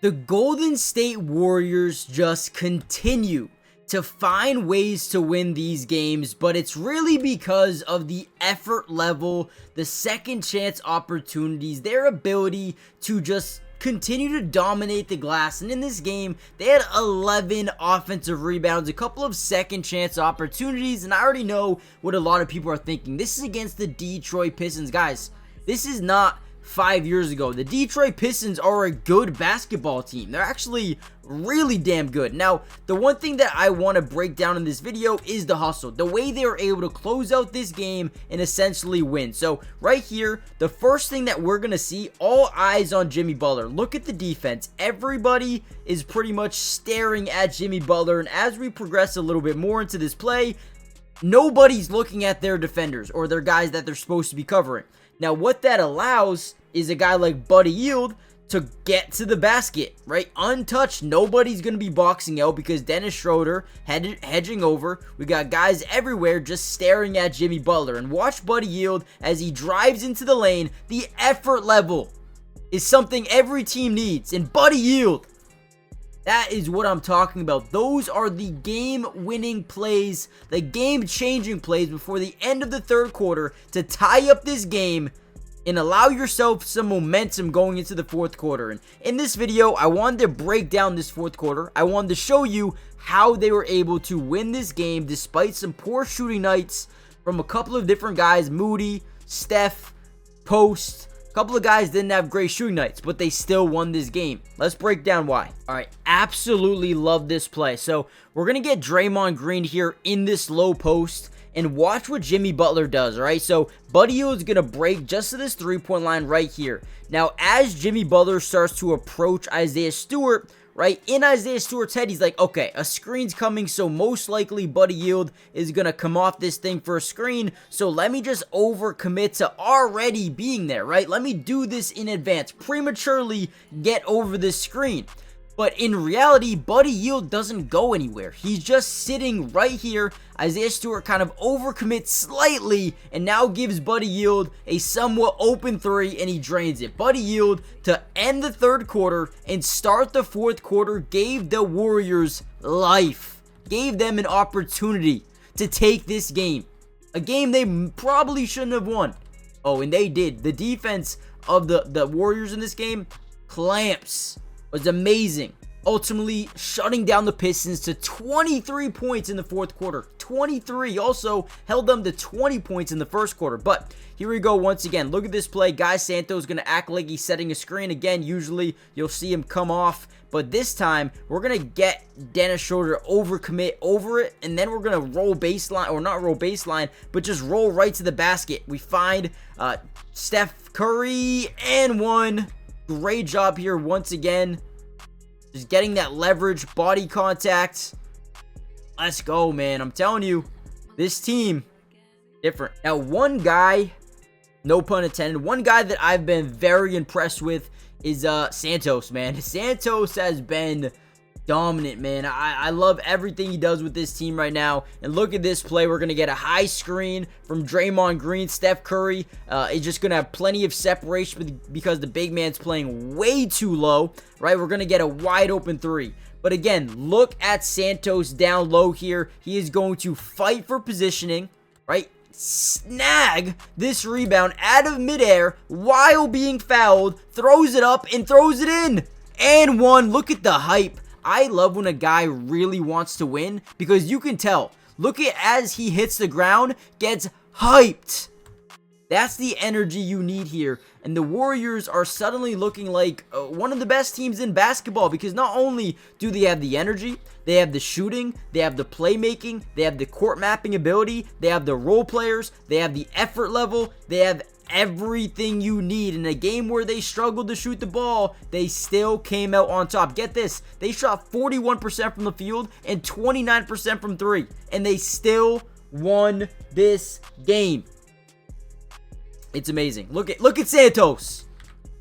The Golden State Warriors just continue to find ways to win these games, but it's really because of the effort level, the second chance opportunities, their ability to just continue to dominate the glass. And in this game, they had 11 offensive rebounds, a couple of second chance opportunities, and I already know what a lot of people are thinking. This is against the Detroit Pistons. Guys, this is not 5 years ago. The Detroit Pistons are a good basketball team. They're actually really damn good. Now, the one thing that I want to break down in this video is the hustle. The way they were able to close out this game and essentially win. So, right here, the first thing that we're going to see, all eyes on Jimmy Butler. Look at the defense. Everybody is pretty much staring at Jimmy Butler, and as we progress a little bit more into this play, nobody's looking at their defenders or their guys that they're supposed to be covering. Now, what that allows is a guy like Buddy Hield to get to the basket, right? Untouched. Nobody's going to be boxing out because Dennis Schroeder hedging over. We got guys everywhere just staring at Jimmy Butler. And watch Buddy Hield as he drives into the lane. The effort level is something every team needs. And Buddy Hield, that is what I'm talking about. Those are the game-winning plays, the game-changing plays before the end of the third quarter to tie up this game and allow yourself some momentum going into the fourth quarter. And in this video, I wanted to break down this fourth quarter. I wanted to show you how they were able to win this game despite some poor shooting nights from a couple of different guys. Moody, Steph, Post. A couple of guys didn't have great shooting nights, but they still won this game. Let's break down why. All right, absolutely love this play. So we're going to get Draymond Green here in this low post. And watch what Jimmy Butler does, all right? So, Buddy Hield is going to break just to this three-point line right here. Now, as Jimmy Butler starts to approach Isaiah Stewart, right, in Isaiah Stewart's head, he's like, okay, a screen's coming, so most likely Buddy Hield is going to come off this thing for a screen, so let me just overcommit to already being there, right? Let me do this in advance, prematurely get over this screen. But in reality, Buddy Hield doesn't go anywhere. He's just sitting right here. Isaiah Stewart kind of overcommits slightly and now gives Buddy Hield a somewhat open three, and he drains it. Buddy Hield, to end the third quarter and start the fourth quarter, gave the Warriors life. Gave them an opportunity to take this game. A game they probably shouldn't have won. Oh, and they did. The defense of the Warriors in this game, clamps. Was amazing. Ultimately shutting down the Pistons to 23 points in the fourth quarter. 23. Also held them to 20 points in the first quarter. But here we go once again. Look at this play. Guy Santos is going to act like he's setting a screen. Again, usually you'll see him come off. But this time, we're going to get Dennis Schroeder to overcommit over it. And then we're going to roll baseline, or not roll baseline, but just roll right to the basket. We find Steph Curry and one. Great job here once again. Just getting that leverage, body contact. Let's go, man. I'm telling you, this team, different. Now, one guy, no pun intended, one guy that I've been very impressed with is Santos, man. Santos has been dominant, man. I love everything he does with this team right now. And look at this play. We're going to get a high screen from Draymond Green. Steph Curry is just going to have plenty of separation because the big man's playing way too low, right? We're going to get a wide open three. But again, look at Santos down low here. He is going to fight for positioning, right? Snag this rebound out of midair while being fouled. Throws it up and throws it in. And one. Look at the hype. I love when a guy really wants to win because you can tell. Look at as he hits the ground, gets hyped. That's the energy you need here. And the Warriors are suddenly looking like one of the best teams in basketball because not only do they have the energy, they have the shooting, they have the playmaking, they have the court mapping ability, they have the role players, they have the effort level, they have everything you need. In a game where they struggled to shoot the ball, they still came out on top. Get this, they shot 41% from the field and 29% from three, and they still won this game. It's amazing. Look at Santos.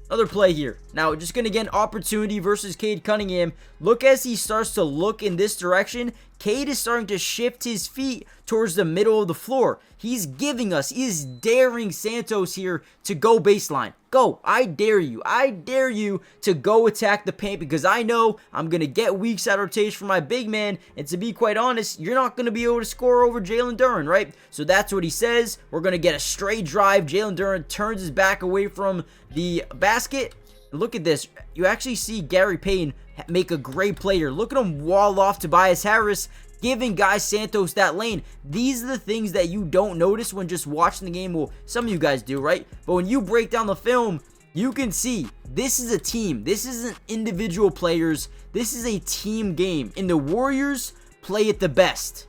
Another play here. Now, just going to get an opportunity versus Cade Cunningham. Look as he starts to look in this direction. Cade is starting to shift his feet towards the middle of the floor. He's giving us, he is daring Santos here to go baseline. Go, I dare you. I dare you to go attack the paint because I know I'm going to get weak side rotation from my big man. And to be quite honest, you're not going to be able to score over Jalen Duren, right? So that's what he says. We're going to get a straight drive. Jalen Duren turns his back away from the basket. Look at this. You actually see Gary Payton make a great play here. Look at him wall off Tobias Harris, giving guys Santos that lane. These are the things that you don't notice when just watching the game. Well, some of you guys do, right? But when you break down the film, you can see this is a team. This isn't individual players. This is a team game. And the Warriors play it the best.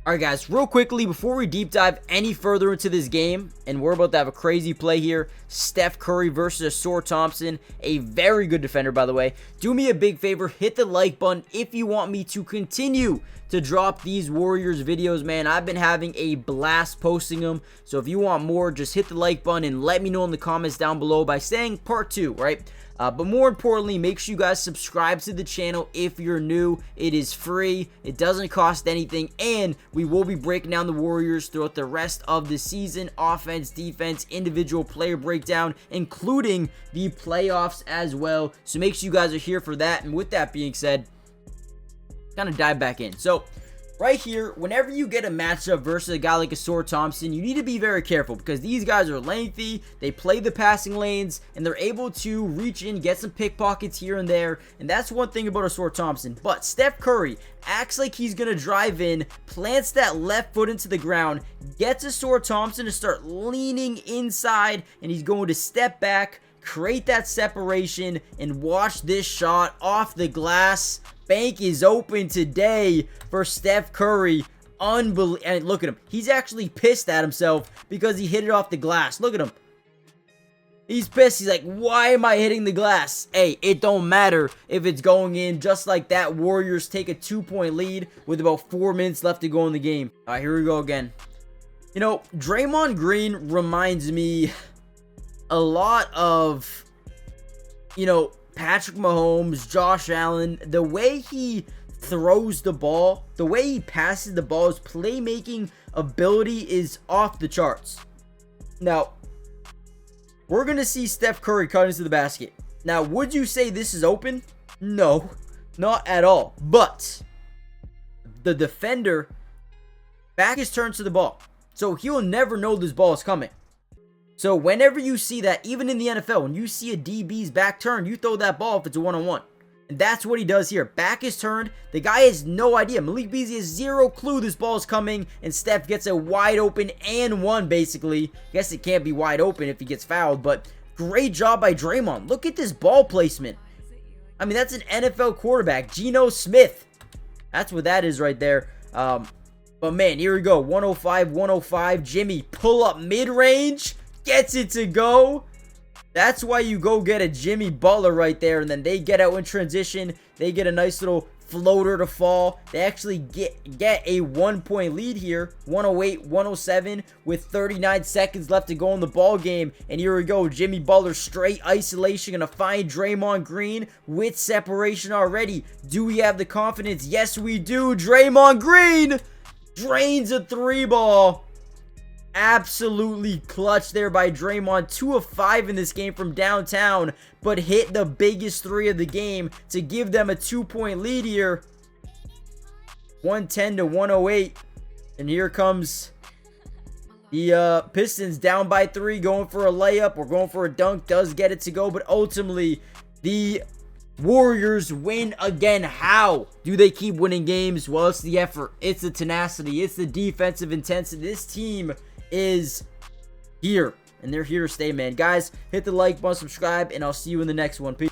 Alright guys, real quickly before we deep dive any further into this game, and we're about to have a crazy play here, Steph Curry versus Ausar Thompson, a very good defender by the way. Do me a big favor, hit the like button if you want me to continue to drop these Warriors videos, man. I've been having a blast posting them, so if you want more, just hit the like button and let me know in the comments down below by saying part 2, right? But more importantly, make sure you guys subscribe to the channel if you're new. It is free. It doesn't cost anything. And we will be breaking down the Warriors throughout the rest of the season. Offense, defense, individual player breakdown, including the playoffs as well. So make sure you guys are here for that. And with that being said, kind of dive back in. So right here, whenever you get a matchup versus a guy like Ausar Thompson, you need to be very careful because these guys are lengthy, they play the passing lanes, and they're able to reach in, get some pickpockets here and there, and that's one thing about Ausar Thompson. But Steph Curry acts like he's going to drive in, plants that left foot into the ground, gets Ausar Thompson to start leaning inside, and he's going to step back, create that separation, and watch this shot off the glass. Bank is open today for Steph Curry. Unbelievable. And look at him. He's actually pissed at himself because he hit it off the glass. Look at him. He's pissed. He's like, why am I hitting the glass? Hey, it don't matter if it's going in. Just like that, Warriors take a 2-point lead with about 4 minutes left to go in the game. All right, here we go again. You know, Draymond Green reminds me a lot of, you know, Patrick Mahomes, Josh Allen. The way he throws the ball, the way he passes the ball, his playmaking ability is off the charts. Now, we're going to see Steph Curry cut into the basket. Now, would you say this is open? No, not at all. But the defender back is turned to the ball, so he'll never know this ball is coming. So whenever you see that, even in the NFL, when you see a DB's back turned, you throw that ball if it's a one-on-one. And that's what he does here. Back is turned. The guy has no idea. Malik Beasley has zero clue this ball is coming. And Steph gets a wide open and one, basically. Guess it can't be wide open if he gets fouled. But great job by Draymond. Look at this ball placement. I mean, that's an NFL quarterback. Geno Smith. That's what that is right there. But man, here we go. 105, 105. Jimmy, pull up mid-range. Gets it to go. That's why you go get a Jimmy Butler right there, and then they get out in transition. They get a nice little floater to fall. They actually get a 1-point lead here, 108-107 with 39 seconds left to go in the ball game. And here we go, Jimmy Butler straight isolation, gonna find Draymond Green with separation already. Do we have the confidence? Yes, we do. Draymond Green drains a 3-ball. Absolutely clutch there by Draymond. 2 of 5 in this game from downtown, but hit the biggest 3 of the game to give them a 2-point lead here. 110-108. And here comes the Pistons down by 3, going for a layup or going for a dunk. Does get it to go, but ultimately the Warriors win again. How do they keep winning games? Well, it's the effort, it's the tenacity, it's the defensive intensity. This team is here, and they're here to stay, man. Guys, hit the like button, subscribe, and I'll see you in the next one. Peace.